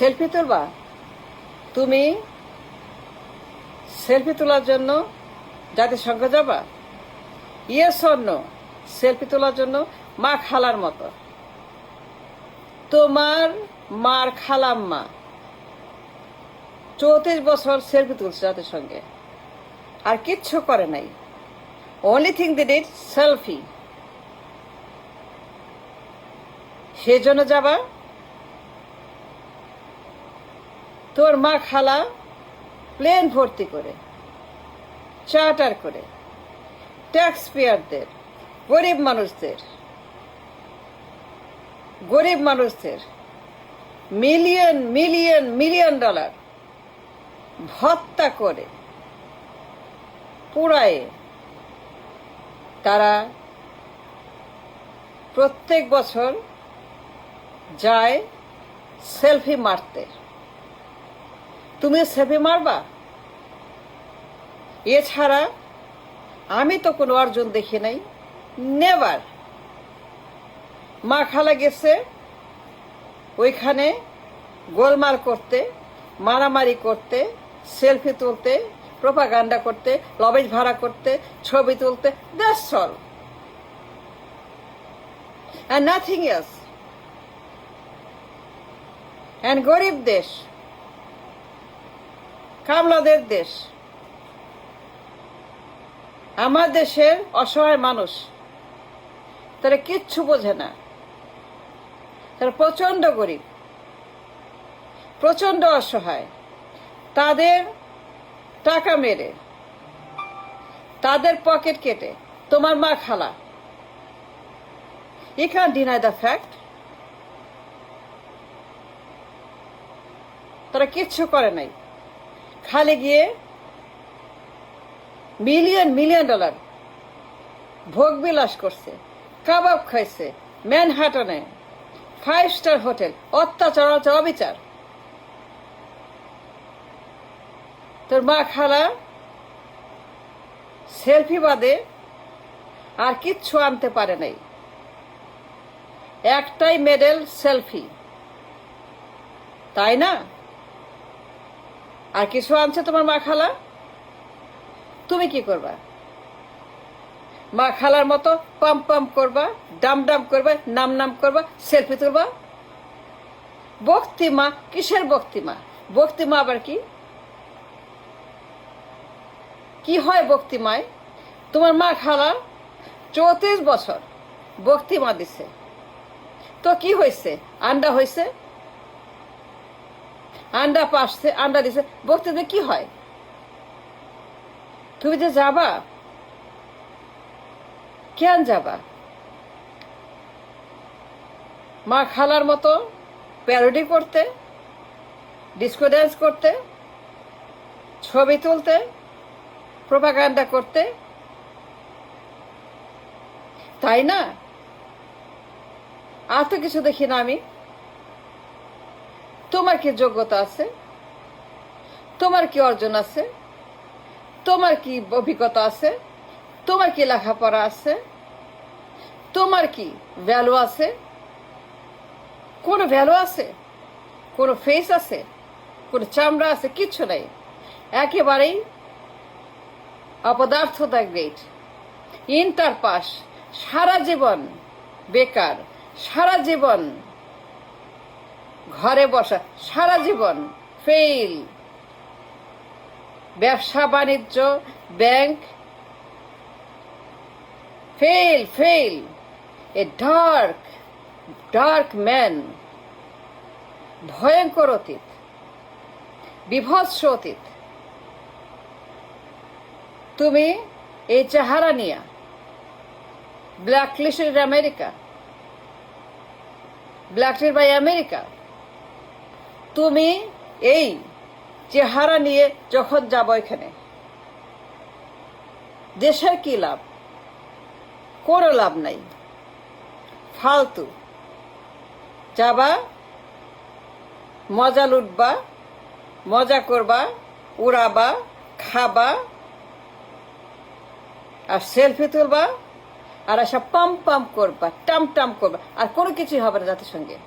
Selfie তুলবা? তুমি selfie তোলার জন্য জাতিসংঘ যাবা? Yes or no? সেলফি তোলার জন্য মা খালার মতো। তোমার মার খালাম্মা 34 বছর সেলফি তুলছে জাতিসংঘে, আর কিচ্ছু করে নাই। Only thing they did selfie. সেজন্য যাবা? তোর মা খালা প্লেন ভর্তি করে, চার্টার করে, ট্যাক্স পেয়ারদের, গরিব মানুষদের মিলিয়ন মিলিয়ন মিলিয়ন ডলার ভত্তা করে পুড়ায়ে তারা প্রত্যেক বছর যায় সেলফি মারতে। তুমি সেলফি মারবা? এছাড়া আমি তো কোনো অর্জন দেখি নাই, নেভার। মা খালা গেছে ওইখানে গোলমাল করতে, মারামারি করতে, সেলফি তুলতে, প্রোপাগান্ডা করতে, লবেজ ভাড়া করতে, ছবি তুলতে, that's all, and nothing else. And গরিব দেশ, কামলাদের দেশ, আমার দেশের অসহায় মানুষ, তারা কিচ্ছু বোঝে না। তারা প্রচন্ড গরিব, প্রচন্ড অসহায়। তাদের টাকা মেরে, তাদের পকেট কেটে তোমার মা খালা, you can deny the fact. তারা কিচ্ছু করে নাই, খালি গিয়ে মিলিয়ন মিলিয়ন ডলার ভোগ বিলাস করছে, কাবাব খাইছে ম্যানহাটনে, 5 স্টার হোটেল, অত্যাচার অবিচার। তোর মা খালা সেলফি বাদে আর কিচ্ছু আনতে পারে নাই, একটাই মেডেল, সেলফি, তাই না? আর কিছু আনছে তোমার মা খালা? তুমি কি করবা? মা খালার মতো পাম্প পাম্প করবা, ডাম ডাম করবা, নাম নাম করবা, সেলফি তুলবা? বক্তিমা? কিসের বক্তিমা? বক্তিমা আবার কি? কি হয় বক্তিমায়? তোমার মা খালা 34 বছর বক্তিমা দিছে, তো কি হয়েছে? আন্ডা হয়েছে, আন্ডা পাশছে, আন্ডা দিছে, বক্তিতে কি হয়? তুমি যে যাবা, কেন যাবা? মা খালার মতো প্যারোডি করতে, ডিস্কো ড্যান্স করতে, ছবি তুলতে, প্রোপাগান্ডা করতে, তাই না? আর তো কিছু দেখি না আমি। তোমার কি যোগ্যতা আছে? তোমার কি অর্জন আছে? তোমার কি অভিজ্ঞতা আছে? তোমার কি লেখাপড়া আছে? তোমার কি ভ্যালু আছে? কোনো ভ্যালু আছে? কোনো ফেস আছে? কোনো চামড়া আছে? কিচ্ছু নাই, একেবারেই অপদার্থতা গ্রেট, ইন্টার পাস, সারা জীবন বেকার, সারা জীবন ঘরে বসা, সারা জীবন ফেল। ব্যবসা বাণিজ্য, bank, fail fail. A dark dark man, ভয়ঙ্কর অতীত, বিভৎস অতীত। তুমি এই চেহারা নিয়ে blacklisted America, blacklisted by America, তুমি এই চেহারা নিয়ে যখন যাব এখানে, দেশের কি লাভ? কোনো লাভ নাই, ফালতু। যাবা, মজা লুটবা, মজা করবা, উড়াবা, খাবা, আর সেলফি তুলবা, আর এসব পাম্প পাম্প করবা, টাম টাম করবা, আর কোনো কিছুই হবে না জাতিসংঘে।